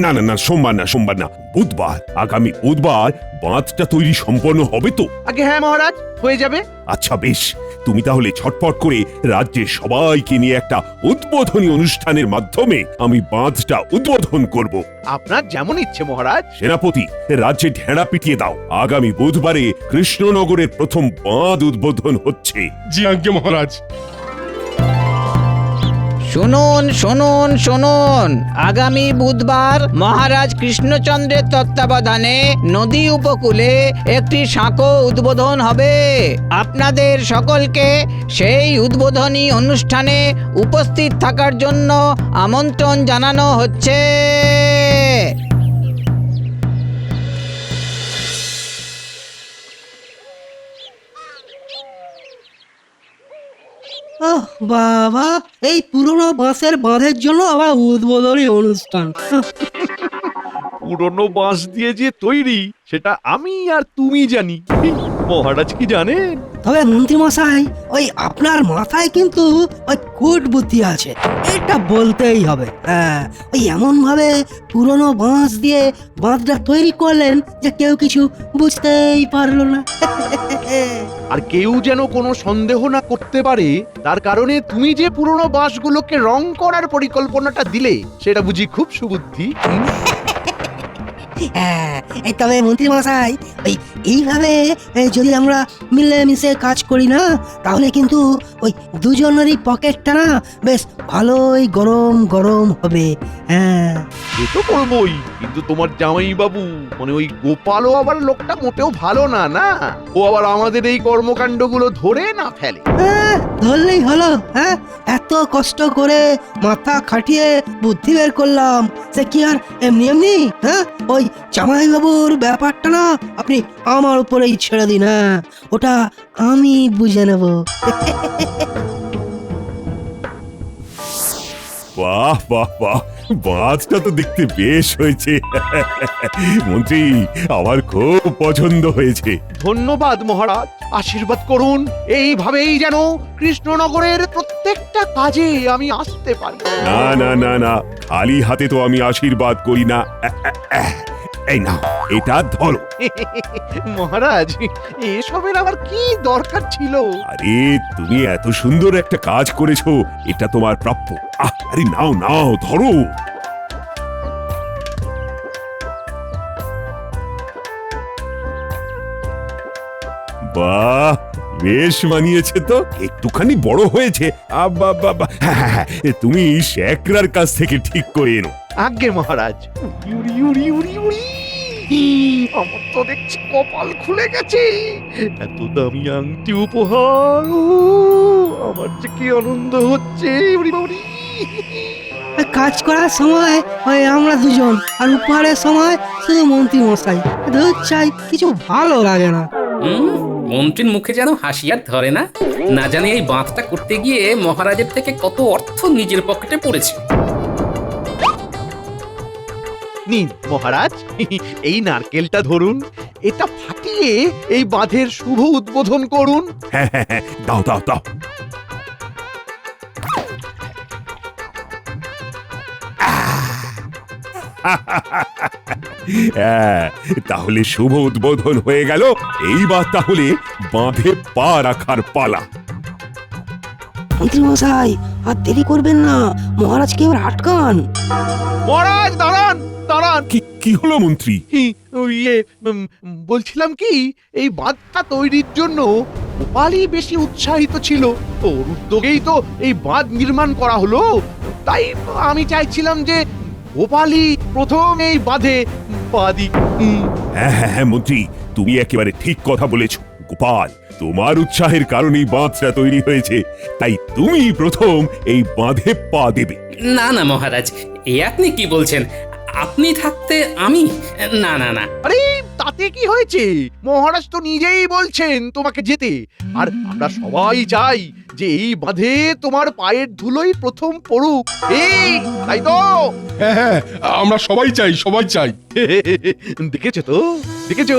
না না না, সোমবার না, সোমবার না, বুধবার। আগামী বুধবার বাঁধটা তৈরি সম্পন্ন হবে তো? আগে হ্যাঁ মহারাজ, হয়ে যাবে। আচ্ছা বেশ, তুমি তাহলে ছটফট করে রাজ্যের সবাইকে নিয়ে একটা উদ্বোধনী অনুষ্ঠানের মাধ্যমে আমি বাঁধটা উদ্বোধন করব। আপনার যেমন ইচ্ছে মহারাজ। সেনাপতি, রাজ্যে ঢেড়া পিটিয়ে দাও। আগামী বুধবারে কৃষ্ণনগরের প্রথম বাঁধ উদ্বোধন হচ্ছে। জি আজ্ঞে মহারাজ। শুনুন শুনুন শুনুন, আগামী বুধবার মহারাজ কৃষ্ণচন্দ্রের তত্ত্বাবধানে নদী উপকূলে একটি সাঁকো উদ্বোধন হবে। আপনাদের সকলকে সেই উদ্বোধনী অনুষ্ঠানে উপস্থিত থাকার জন্য আমন্ত্রণ জানানো হচ্ছে। ওহ বাবা, এই পুরনো বাঁশের বাঁধের জন্য আবার উদ্বোধনী অনুষ্ঠান। পুরনো বাঁশ দিয়ে যে তৈরি সেটা আমি আর তুমি জানি, মহারাজ কি জানেন? তবে মন্ত্রী মশাই, ওই আপনার মাথায় কিন্তু ওই কুট বুদ্ধি আছে, এটা বলতেই হবে। হ্যাঁ, ওই এমন ভাবে পুরনো বাঁশ দিয়ে বাঁধটা তৈরি করলেন যে কেউ কিছু বুঝতেই পারলো না। আর কেউ যেন কোনো সন্দেহ না করতে পারে, তার কারণে তুমি যে পুরনো বাঁশগুলোকে রং করার পরিকল্পনাটা দিলে সেটা বুঝি খুব সুবুদ্ধি। হ্যাঁ, এই তবে মন্ত্রী মশাই, ওই এইভাবে যদি আমরা মিলেমিশে কাজ করি না, তাহলে কিন্তু ওই দুজনেরই পকেটটা না বেশ ভালোই গরম গরম হবে। হ্যাঁ, সে তো করবোই, কিন্তু তোমার জামাই বাবু মানে ওই গোপালও আবার লোকটা মোটেও ভালো না, না ও আবার আমাদের এই কর্মকাণ্ডগুলো ধরে না ফেলে। ধরলেই হলো। হ্যাঁ, এত কষ্ট করে মাথা খাটিয়ে বুদ্ধি বের করলাম, সে কি আর এমনি এমনি? হ্যাঁ, ওই জামাই বাবুর ব্যাপারটা না আপনি আমার উপরেই ছেড়ে দিন। হ্যাঁ, ওটা আমি বুঝে নেব। বাহ বাহ বাহ, বাঁধটা তো দেখতে বেশ হয়েছে। মন্ত্রী, আমার খুব পছন্দ হয়েছে। ধন্যবাদ মহারাজ, আশীর্বাদ করুন এইভাবেই যেন কৃষ্ণনগরের প্রত্যেকটা কাজে আমি আসতে পারি। না না না না, খালি হাতে তো আমি আশীর্বাদ করি না। এই না, এটা ধরো। মহারাজ, এসবের আবার কি দরকার ছিল? আরে, তুমি এত সুন্দর একটা কাজ করেছো, এটা তোমার প্রাপ্য। আরে নাও নাও, ধরো। বাহ, বেশ মানিয়েছে তো। একটুখানি বড় হয়েছে। তুমি শেখরার কাছ থেকে ঠিক করে এনো। আজ্ঞে মহারাজ। উড়ি উড়ি উড়ি উড়ি, আমার তো দেখছি কপাল খুলে গেছে। এত দামি আংটি উপহার, আমার যে কি আনন্দ হচ্ছে। উড়ি উড়ি। কাজ করার সময় হয় আমরা দুজন, আর উপহারের সময় শুধু মন্ত্রী মশাই। ধর চাই, কিছু ভালো লাগে না। মন্ত্রীর মুখে যেন হাসি আর ধরে না। না জানি এই বাঁধটা করতে গিয়ে মহারাজের থেকে কত অর্থ নিজের পকেটে পড়েছে। নিন মহারাজ, এই নারকেলটা ধরুন, এটা ফাটিয়ে এই বাঁধের শুভ উদ্বোধন করুন। হ্যাঁ হ্যাঁ হ্যাঁ, দাও দাও দাও। হ্যাঁ, তাহলে শুভ উদ্বোধন হয়ে গেল। এইবার তাহলে বাঁধে পা রাখার পালা। মন্ত্রী মশাই, আর দেরি করবেন না, মহারাজকে এবার আটকান। মহারাজ দাঁড়ান দাঁড়ান। কি হলো মন্ত্রী? বলছিলাম কি, এই বাঁধটা তৈরির জন্য গোপালই বেশি উৎসাহিত ছিল। ওর উদ্যোগেই তো এই বাঁধ নির্মাণ করা হলো। তাই আমি চাইছিলাম যে গোপালই প্রথম এই বাঁধে পা দিক। হ্যাঁ হ্যাঁ হ্যাঁ মন্ত্রী, তুমি একেবারে ঠিক কথা বলেছ। গোপাল, তোমার উৎসাহের কারণেই বাঁধটা তৈরি হয়েছে, তাই তুমি প্রথম এই বাঁধে পা দেবে। না না মহারাজ, এ আপনি কি বলছেন? আপনি থাকতে আমি? না না না। আরে তাতে কি হয়েছে? মহারাজ তো নিজেই বলছেন তোমাকে যেতে। আর আমরা সবাই চাই যে এই বাঁধে তোমার পায়ের ধুলোই প্রথম পড়ুক। এই তাই তো? হ্যাঁ হ্যাঁ, আমরা সবাই চাই, সবাই চাই। দেখেছো তো, দেখেছো,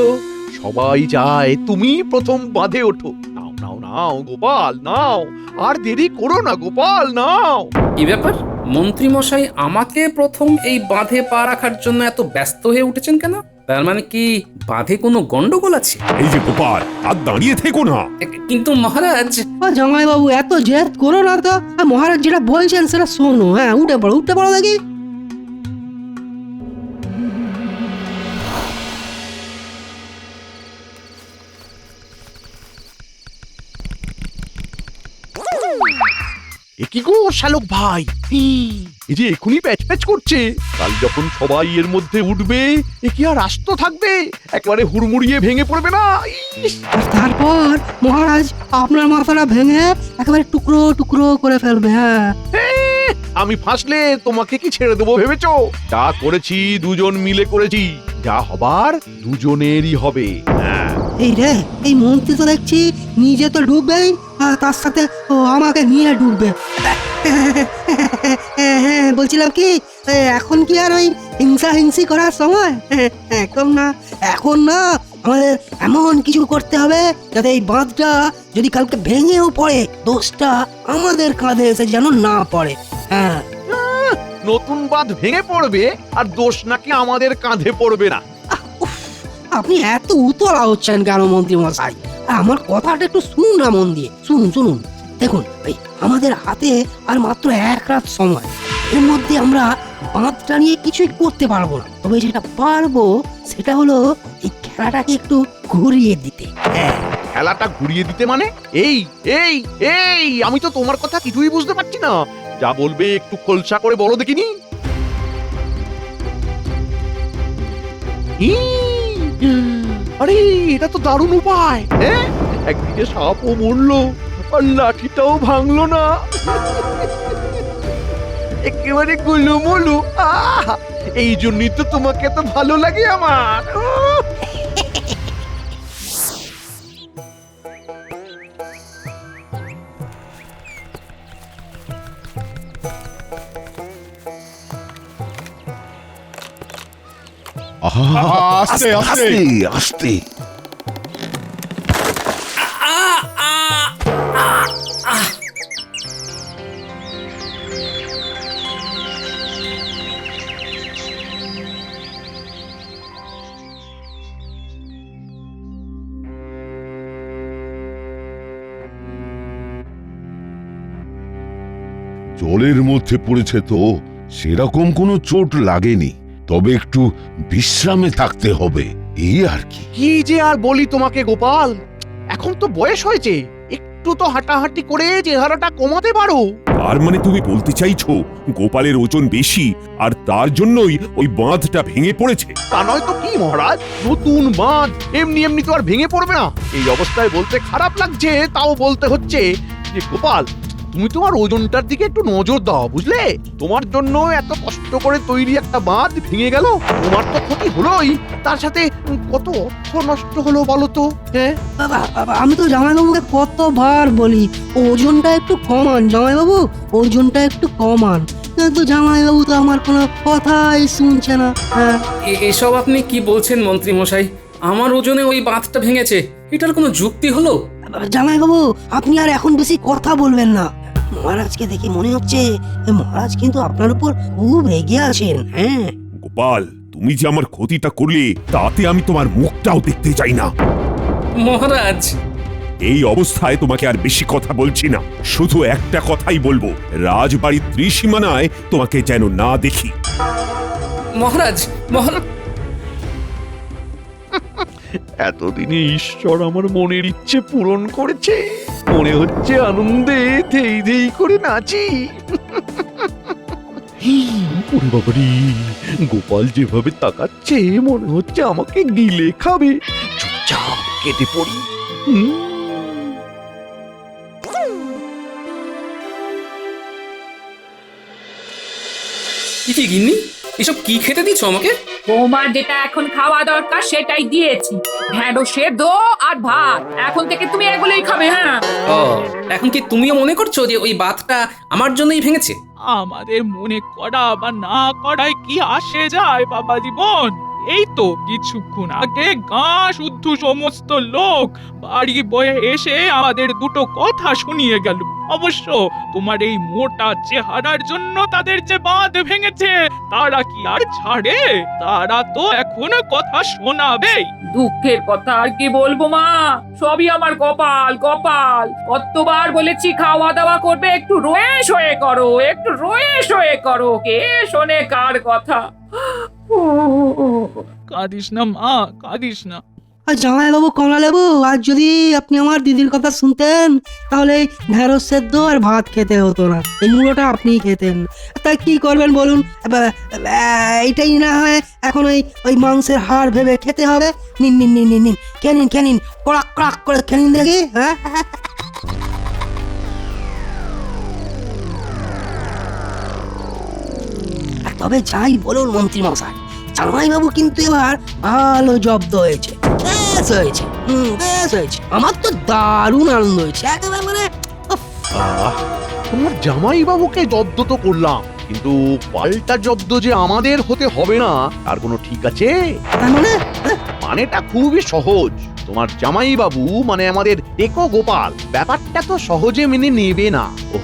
সবাই চায় তুমি প্রথম বাঁধে ওঠো। নাও নাও নাও গোপাল নাও, আর দেরি করো না গোপাল, নাও। কি ব্যাপার মন্ত্রী মশাই আমাকে প্রথম এই বাঁধে পা রাখার জন্য এত ব্যস্ত হয়ে উঠেছেন কেন? তার মানে কি বাঁধে কোনো গন্ডগোল আছে? এই যে গোপাল, আর দাঁড়িয়ে থেকো না। কিন্তু মহারাজ, জামাই বাবু এত জেদ করো না তো। মহারাজ যেটা বলছেন সেটা শোনো। হ্যাঁ, উঠে পড়ো দেখি। এ কি গো শালক ভাই, এই যে এখনই প্যাচ প্যাচ করছে, কাল যখন সবাই এর মধ্যে উঠবে এ কি আর আস্ত থাকবে? একেবারে হুড়মুড়িয়ে ভেঙে পড়বে না? ইস! আর তারপর মহারাজ আপনার মাথাটা ভেঙে একেবারে টুকরো টুকরো করে ফেলবে। হ্যাঁ, আমি ফাঁসলে তোমাকে কি ছেড়ে দেবো ভেবেছো? যা করেছি দুজন মিলে করেছি, যা হবার দুজনেরই হবে। হ্যাঁ, এই রে, এই মন্ত্রী তো দেখছি নিজে তো ডুববেই, আর তার সাথে ও আমাকে নিয়ে ডুববে। হ্যাঁ, বলছিলাম কি, এখন কি আর ওই হিংসি করার সময়? একদম না, এখন না। আমাদের এমন কিছু করতে হবে যাতে এই বাঁধটা যদি কালকে ভেঙেও পড়ে, দোষটা আমাদের কাঁধে এসে যেন না পড়ে। হ্যাঁ, নতুন বাঁধ ভেঙে পড়বে আর দোষ নাকি আমাদের কাঁধে পড়বে না? আপনি এত উতলা হচ্ছেন কেন মন্ত্রী মশাই? আমার কথাটা একটু শুনুন না মন দিয়ে। শুনুন দেখুন, এই আমাদের হাতে আর মাত্র এক রাত সময়। এর মধ্যে আমরা বাঁধটা নিয়ে কিছুই করতে পারবো না। তবে যেটা পারবো সেটা হলো এই খেলাটাকে একটু ঘুরিয়ে দিতে। হ্যাঁ, খেলাটা ঘুরিয়ে দিতে মানে? এই এই এই আমি তো তোমার কথা কিছুই বুঝতে পারছি না। যা বলবে একটু খোলসা করে বলো দেখিনি। আরে এটা তো দারুণ উপায়। হ্যাঁ, একদিকে সাপও মরলো আর লাঠিটাও ভাঙলো না, একেবারে গুলুমুলু। এই জন্যই তো তোমাকে তো ভালো লাগে আমার। আস্তে আস্তে আস্তে। জলের মধ্যে পড়েছে তো সেরকম কোনো চোট লাগেনি, তবে একটু বিশ্রামে থাকতে হবে, এই আর কি। কি যে আর বলি তোমাকে গোপাল, এখন তো বয়স হয়েছে, একটু তো হাঁটাহাঁটি করে চেহারাটা কমাতে পারো। আর মানে তুমি বলতে চাইছো গোপালের ওজন বেশি আর তার জন্যই ওই বাঁধটা ভেঙে পড়েছে? তা নয় তো কি মহারাজ, নতুন বাঁধ এমনি এমনি তো আর ভেঙে পড়বে না। এই অবস্থায় বলতে খারাপ লাগছে, তাও বলতে হচ্ছে যে গোপাল, তুমি তোমার ওজনটার দিকে একটু নজর দাও, বুঝলে? তোমার জন্য এত কষ্ট করে তৈরি একটা বাঁধ ভেঙে গেল, তোমার তো ক্ষতি হলোই, তার সাথে কত অর্থ নষ্ট হলো বলো তো। হ্যাঁ, বাবা, আমি তো জামাইবাবুকে কতবার বলি ওজনটা একটু কমান, জামাইবাবু ওজনটা একটু কমান, কিন্তু জামাইবাবু তো আমার কোনো কথাই শুনছে না। হ্যাঁ, এসব আপনি কি বলছেন মন্ত্রী মশাই? আমার ওজনে ওই বাঁধটা ভেঙেছে, এটার কোনো যুক্তি হলো? জামাইবাবু আপনি আর এখন বেশি কথা বলবেন না। মহারাজকে দেখে মনে হচ্ছে মহারাজ কিন্তু আপনার উপর খুব রেগে আছেন। হ্যাঁ, গোপাল, তুমি যে আমার ক্ষতিটা করলে তাতে আমি তোমার মুখটাও দেখতে চাই না। মহারাজ, এই অবস্থায় তোমাকে আর বেশি কথা বলছি না, শুধু একটা কথাই বলবো, রাজবাড়ির ত্রিসীমানায় তোমাকে যেন না দেখি। মহারাজ, মহারাজ, এতদিনে ঈশ্বর আমার মনের ইচ্ছে পূরণ করেছে, মনে হচ্ছে আনন্দে ধেই ধেই করে নাচি। ওরে বাবারি, গোপাল যেভাবে তাকাচ্ছে মনে হচ্ছে আমাকে গিলে খাবে। চুপচাপ কেটে পড়ি। কি গিন্নি, এসব কি খেতে দিচ্ছ আমাকে? তোমার যেটা এখন খাওয়া দরকার সেটাই দিয়েছি, ঢেঁড়স সেদ্ধ আর ভাত। এখন থেকে তুমি এগুলোই খাবে। হ্যাঁ, ও, এখন কি তুমিও মনে করছো যে ওই বাঁধটা আমার জন্যই ভেঙেছে? আমাদের মনে করা বা না করায় কি আসে যায় বাবা জীবন? এই তো কিছুক্ষণ আগে গাঁ শুদ্ধ সমস্ত লোক বাড়ি বয়ে এসে আমাদের দুটো কথা শুনিয়ে গেল। অবশ্য তোমার এই মোটা চেহারার জন্য তাদের যে বাঁধ ভেঙেছে তারা কি আর ছাড়ে? তারা তো এখনো কথা শোনাবেই। দুঃখের কথা আর কি বলবো মা, সবই আমার কপাল কপাল। কতবার বলেছি খাওয়া দাওয়া করবে, একটু রয়ে শয়ে করো, একটু রয়ে শয়ে করো, কে শোনে কার কথা। কাঁদিস না মা, কাঁদিস না। আর জামাইবাবু, কমলালেবু, আজ যদি আপনি আমার দিদির কথা শুনতেন তাহলে এই ঢেঁড়স সেদ্ধ আর ভাত খেতে হতো না, এই মুড়োটা আপনিই খেতেন। তাই কি করবেন বলুন? এইটাই না হয় এখন ওই মাংসের হাড় ভেবে খেতে হবে। নিন নিন নিন নিন নিন, খেয়ে নিন, কড়াক কড়াক করে খেয়ে নিন দেখি। হ্যাঁ, তবে যাই বলুন মন্ত্রী মশাই, জামাইবাবু কিন্তু এবার ভালো জব্দ হয়েছে, বেশ হয়েছে, বেশ হয়েছে। আমার তো দারুণ আনন্দ হয়েছে, একেবারে মানে তোমার জামাই বাবুকে জব্দ তো করলাম, কিন্তু পাল্টা জব্দ যে আমাদের হতে হবে না তার কোনো ঠিক আছে? তার মানে মানেটা খুবই সহজ। তোমার জামাই বাবু মানে আমাদের টেকো গোপাল ব্যাপারটা তো সহজে মেনে নেবে না। ও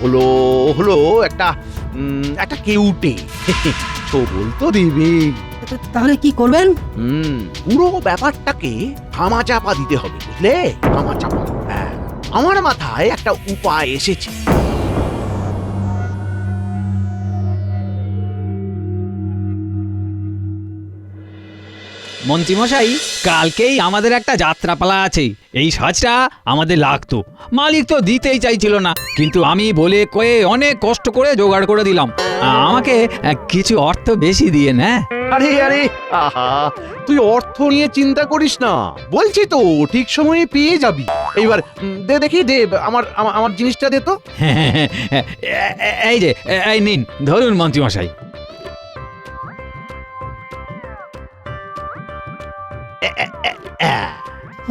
হলো একটা কেউটে। তো বলতো দেবে। তাহলে কি করবেন? পুরো ব্যাপারটাকে ধামাচাপা দিতে হবে, বুঝলে? ধামাচাপা। হ্যাঁ, আমার মাথায় একটা উপায় এসেছে। মন্ত্রীমশাই, কালকেই আমাদের একটা যাত্রাপালা আছে। এই সাজটা আমাদের লাগতো। মালিক তো দিতেই চাইছিল না, কিন্তু আমি বলে কয়ে অনেক কষ্ট করে জোগাড় করে দিলাম। আমাকে কিছু অর্থ বেশি দিয়ে না। আরে আরে, আহা, তুই অর্থ নিয়ে চিন্তা করিস না, বলছি তো ঠিক সময়ে পেয়ে যাবি। এইবার দেখি দে আমার জিনিসটা দে তো। এই যে, এই নিন, ধরুন মন্ত্রীমশাই।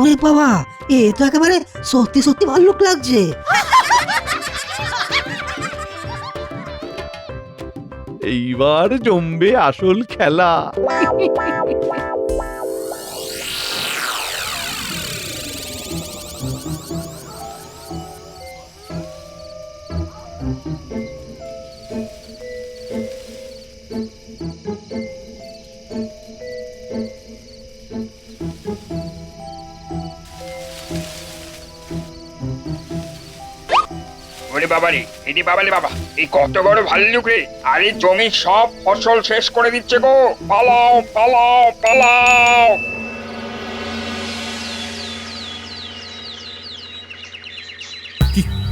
ওরে বাবা, এ তো একেবারে সত্যি সত্যি ভাল্লুক লাগছে। এইবার জমবে আসল খেলা। ওরে বাবারে, এটি বাবালে বাবা, এই কত বড় ভাল্লুক রে! আরে জমির সব ফসল শেষ করে দিচ্ছে গো! পালাও পালাও পালাও!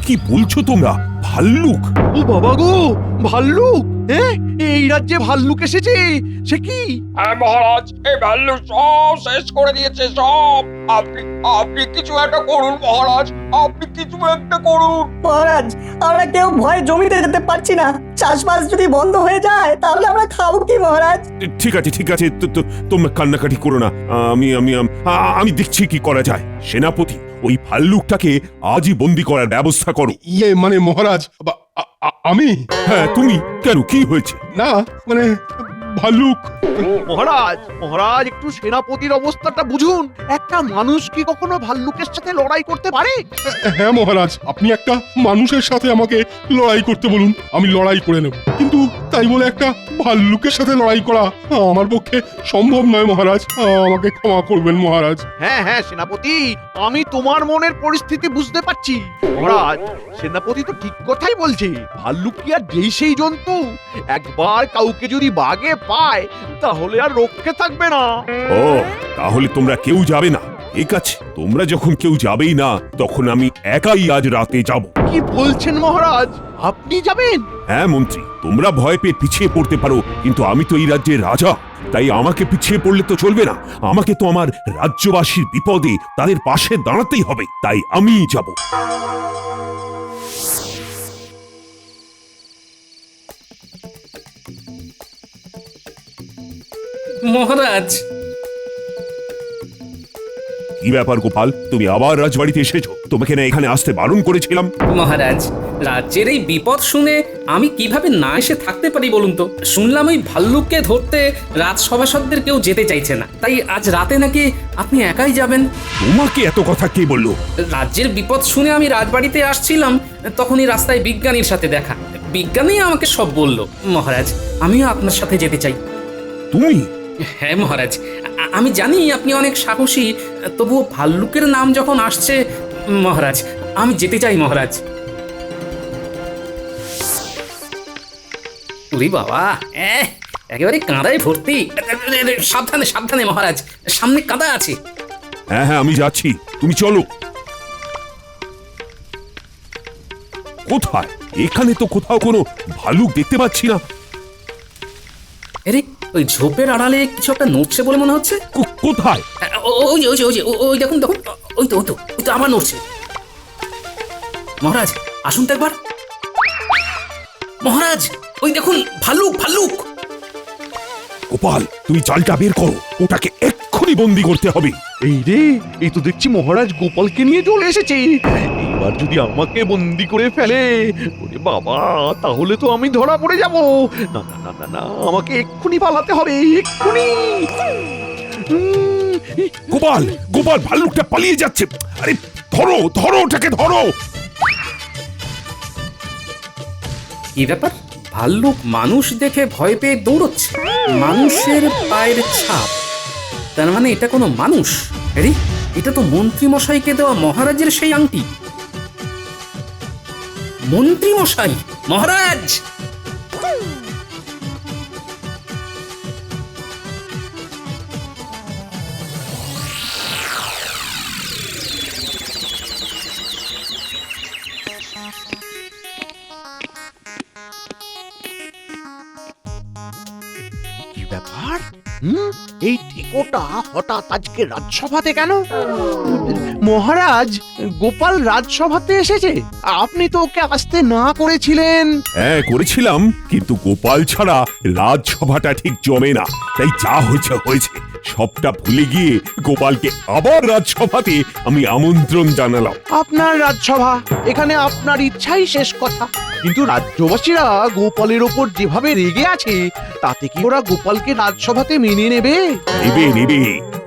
কি বলছো তোমরা? ভাল্লুক? ও বাবা গো, ভাল্লুক! এই রাজ্যে ভাল্লুক এসেছে? সে কি? হ্যাঁ মহারাজ, এই ভাল্লুক সব শেষ করে দিয়েছে, সব। আপনি কিছু একটা করুন মহারাজ, আপনি কিছু একটা করুন। মহারাজ, আমরা কেউ ভয়ে জমিতে যেতে পারছি না। চাষবাস যদি বন্ধ হয়ে যায় তাহলে আমরা খাবো কি মহারাজ? ঠিক আছে, তোমরা কান্নাকাটি করো না। আমি দেখছি কি করা যায়। সেনাপতি, ওই ভাল্লুকটাকে আজই বন্দি করার ব্যবস্থা করো। মানে মহারাজ, আমি? হ্যাঁ তুমি। কেন, কি হয়েছে? না মানে ভাল্লুক। মহারাজ একটু সেনাপতির অবস্থাটা বুঝুন। একটা মানুষ কি কখনো ভাল্লুকের সাথে লড়াই করতে পারে? হ্যাঁ মহারাজ, আপনি একটা মানুষের সাথে আমাকে লড়াই করতে বলুন, আমি লড়াই করে নেব। কিন্তু তাই বলে একটা ভাল্লুকের সাথে লড়াই করা আমার পক্ষে সম্ভব নয় মহারাজ, আমাকে ক্ষমা করবেন মহারাজ। হ্যাঁ সেনাপতি, আমি তোমার মনের পরিস্থিতি বুঝতে পারছি। মহারাজ, সেনাপতি তো ঠিক কথাই বলছে। ভাল্লুক কি আর যেই সেই জন্তু? একবার কাউকে যদি বাগে পায় তাহলে আর রক্ষে থাকবে না। ও, তাহলে তোমরা কেউ যাবে না? ঠিক আছে, তোমরা যখন কেউ যাবেই না, তখন আমি একাই আজ রাতে যাব। কি বলছেন মহারাজ, আপনি যাবেন? হ্যাঁ মন্ত্রী, তোমরা ভয় পেয়ে পিছিয়ে পড়তে পারো, কিন্তু আমি তো এই রাজ্যের রাজা। তাই আমাকে পিছিয়ে পড়লে তো চলবে না। আমাকে তো আমার রাজ্যবাসীর বিপদে তাদের পাশে দাঁড়াতেই হবে। তাই আমিই যাব। মহারাজ, কি ব্যাপার গোপাল, তুমি আবার রাজবাড়িতে এসেছো? তোমাকে না এখানে আসতে বারণ করেছিলাম? মহারাজ, রাজ্যের এই বিপদ শুনে আমি কিভাবে না এসে থাকতে পারি বলুন তো? শুনলাম ওই ভাল্লুককে ধরতে রাজসভাসদদের কেউ যেতে চাইছে না, তাই আজ রাতে নাকি আপনি একাই যাবেন। তোমাকে এত কথা কে বললো? রাজ্যের বিপদ শুনে আমি রাজবাড়িতে আসছিলাম, তখনই রাস্তায় বিজ্ঞানীর সাথে দেখা। বিজ্ঞানী আমাকে সব বলল। মহারাজ, আমিও আপনার সাথে যেতে চাই। তুমি? হ্যাঁ মহারাজ, আমি জানি আপনি অনেক সাহসী, তবুও ভাল্লুকের নাম যখন আসছে মহারাজ, আমি যেতে চাই মহারাজ। উরি বাবা, একেবারে কাঁদায় ভর্তি। সাবধানে সাবধানে মহারাজ, সামনে কাদা আছে। হ্যাঁ হ্যাঁ, আমি যাচ্ছি, তুমি চলো। কোথায়? এখানে তো কোথাও কোনো ভালুক দেখতে পাচ্ছি না। আরে ওই ঝোপের আড়ালে কিছু একটা নড়ছে বলে মনে হচ্ছে। কোথায়? ওই যে ওই যে ওই যে ওই দেখুন দেখুন, ওই তো ওই তো ওই তো আবার নড়ছে। মহারাজ আসুন তো একবার। মহারাজ ওই দেখুন, ভাল্লুক ভাল্লুক। গোপাল, তুমি চালটা বের করো, ওটাকে এক্ষুনি বন্দি করতে হবে। এই রে, এই তো দেখছি মহারাজ গোপালকে নিয়ে চলে এসেছে। এবার যদি আমাকে বন্দি করে ফেলে, ওরে বাবা, তাহলে তো আমি ধরা পড়ে যাব। না না না না না, আমাকে এক্ষুনি পালাতে হবে, এক্ষুনি। গোপাল, গোপাল, ভাল্লুকটা পালিয়ে যাচ্ছে। আরে ধরো ধরো, ওটাকে ধরো। কি ব্যাপার? ভাল্লুক মানুষ দেখে ভয় পেয়ে দৌড়চ্ছে। মানুষের পায়ের ছাপ, তার মানে এটা কোনো মানুষ। আরে এটা তো মন্ত্রী মশাইকে দেওয়া মহারাজের সেই আংটি। মন্ত্রী মশাই, মহারাজ! কি ব্যাপার? এই টিকোটা হঠাৎ আজকে রাজসভাতে কেন? মহারাজ, গোপাল রাজসভাতে এসেছে? আপনি তো ওকে আসতে না করেছিলেন। হ্যাঁ করেছিলাম, কিন্তু গোপাল ছাড়া রাজসভাটা ঠিক জমে না। তাই যা হয়েছে হয়েছে, সবটা ভুলে গিয়ে গোপালকে আবার রাজসভাতে আমি আমন্ত্রণ জানালাম। আপনার রাজসভা, এখানে আপনার ইচ্ছাই শেষ কথা। কিন্তু রাজ্যবাসীরা গোপালের ওপর যেভাবে রেগে আছে, তাতে কি ওরা গোপালকে রাজসভাতে মেনে নেবে? নেবে নেবে।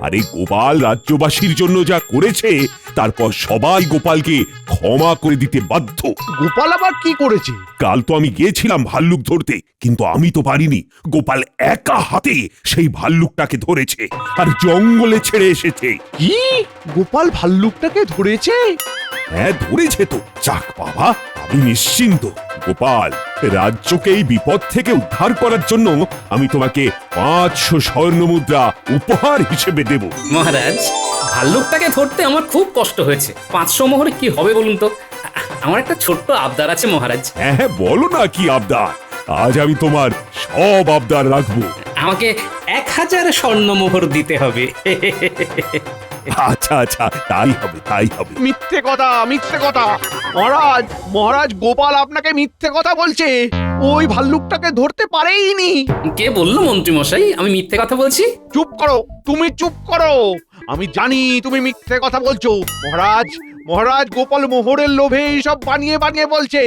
আরে গোপাল রাজ্যবাসীর জন্য যা করেছে, তারপর সবাই গোপালকে ক্ষমা করে দিতে বাধ্য। গোপাল আবার কি করেছে? কাল তো আমি গিয়েছিলাম ভাল্লুক ধরতে, কিন্তু আমি তো পারিনি। গোপাল একা হাতে সেই ভাল্লুকটাকে ধরেছে আর জঙ্গলে ছেড়ে এসেছে। কি? গোপাল ভাল্লুকটাকে ধরেছে? হ্যাঁ ধরেছে তো। যাক বাবা, আমি নিশ্চিন্ত। গোপাল, রাজ্যকে এই বিপদ থেকে উদ্ধার করার জন্য আমি তোমাকে 500 স্বর্ণ মুদ্রা উপহার হিসেবে দেব। মহারাজ, ভাল্লুকটাকে ধরতে আমার খুব কষ্ট হয়েছে। 500 মোহরে কি হবে বলুন তো? আমার একটা ছোট্ট আবদার আছে মহারাজ। হ্যাঁ হ্যাঁ, বলো না কি আবদার। আজ আমি তোমার সব আবদার রাখবো। আমাকে 1000 স্বর্ণ মোহর দিতে হবে। আচ্ছা আচ্ছা, তাই হবে তাই হবে। মিথ্যে কথা, মিথ্যে কথা। মহারাজ, মহারাজ, গোপাল আপনাকে মিথ্যে কথা বলছে। ওই ভাল্লুকটাকে ধরতে পারেইনি। কে বললো মন্ত্রী মশাই আমি মিথ্যে কথা বলছি? চুপ করো, তুমি চুপ করো। আমি জানি তুমি মিথ্যে কথা বলছো। মহারাজ, মহারাজ, গোপাল মোহরের লোভে সব বানিয়ে বানিয়ে বলছে।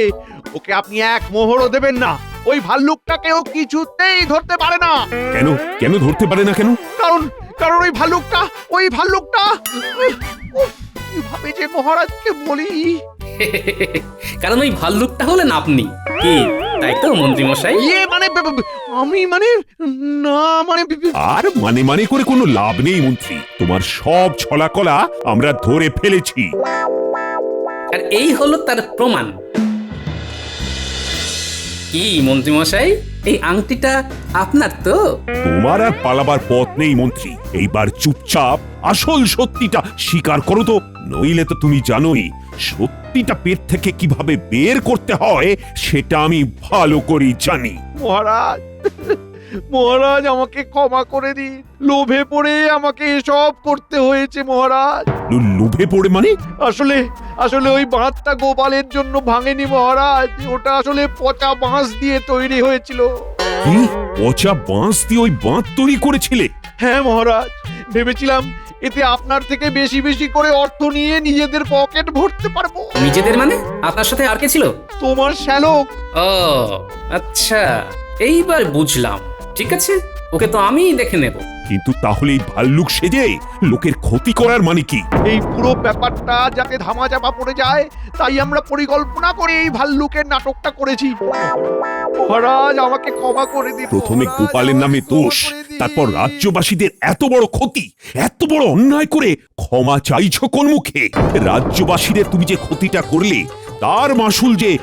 ওকে আপনি 1 মোহরও দেবেন না। ওই ভাল্লুকটাকেও কিছুতেই ধরতে পারে না। কেন কেন ধরতে পারে না কেন? কারণ কারণ ওই ভাল্লুকটা কিভাবে যে মহারাজকে বলি। কারণ ওই ভাল্লুকটা হলেন আপনি। কি তাই তো মন্ত্রী মশাই? মানে আমি মানে না মানে আর মানে করে কোনো লাভ নেই মন্ত্রী। তোমার সব ছলাকলা আমরা ধরে ফেলেছি। আর এই হলো তার প্রমাণ। কি মন্ত্রী মশাই, এই আংটিটা আপনার তো? তোমার আর পালাবার পথ নেই মন্ত্রী। এইবার চুপচাপ আসল সত্যিটা স্বীকার করো তো, নইলে তো তুমি জানোই সত্যিটা পেট থেকে কিভাবে বের করতে হয় সেটা আমি ভালো করেই জানি। মহারাজ, মহারাজ, আমাকে ক্ষমা করে দিন। লোভে পড়ে আমাকে এসব করতে হয়েছে মহারাজ। লোভে পড়ে মানে? আসলে আসলে ওই বাঁধটা গোপালের জন্য ভাঙেনি মহারাজ। ওটা আসলে পচা বাঁশ দিয়ে তৈরি হয়েছিল। কি? পচা বাঁশ দিয়ে ওই বাঁধ তৈরি করেছিলে? হ্যাঁ মহারাজ, ভেবেছিলাম এতে আপনার থেকে বেশি বেশি করে অর্থ নিয়ে নিজেদের পকেট ভরতে পারবো। নিজেদের মানে আপনার সাথে আর কে ছিল? তোমার শ্যালক। ও আচ্ছা, এইবার বুঝলাম। ঠিক আছে, ওকে তো আমিই দেখে নেব। কিন্তু তাহলে এই ভাল্লুক সেজে লোকের ক্ষতি করার মানে কি? এই পুরো ব্যাপারটা যাতে ধামাচাপা পড়ে যায়, তাই আমরা পরিকল্পনা করে এই ভাল্লুকের নাটকটা করেছি। মহারাজ আমাকে ক্ষমা করে দিন। প্রথমে মহারাজ, গোপালের নামে আমাকে ক্ষমা দোষ, করে দিন। তারপর রাজ্যবাসীদের এত বড় ক্ষতি, এত বড় অন্যায় করে ক্ষমা চাইছো কোন মুখে? রাজ্যবাসীদের তুমি যে ক্ষতিটা করলে তার মাসুল যে